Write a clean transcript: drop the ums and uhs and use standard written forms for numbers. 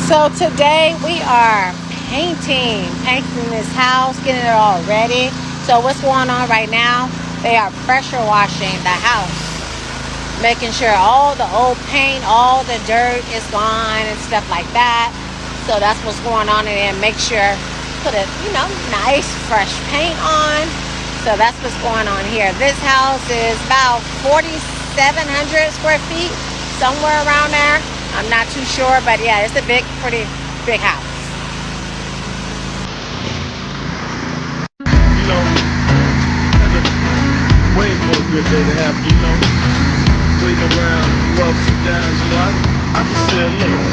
So today we are painting this house, getting it all ready. So what's going on right now? They are pressure washing the house, making sure all the old paint, all the dirt is gone and stuff like that. So that's what's going on, and then make sure put a nice fresh paint on. So that's what's going on here. This house is about 4,700 square feet, somewhere around there. I'm not too sure, but yeah, it's a pretty big house. Waiting for a good day to happen, waiting around, ups and downs, I can say, look,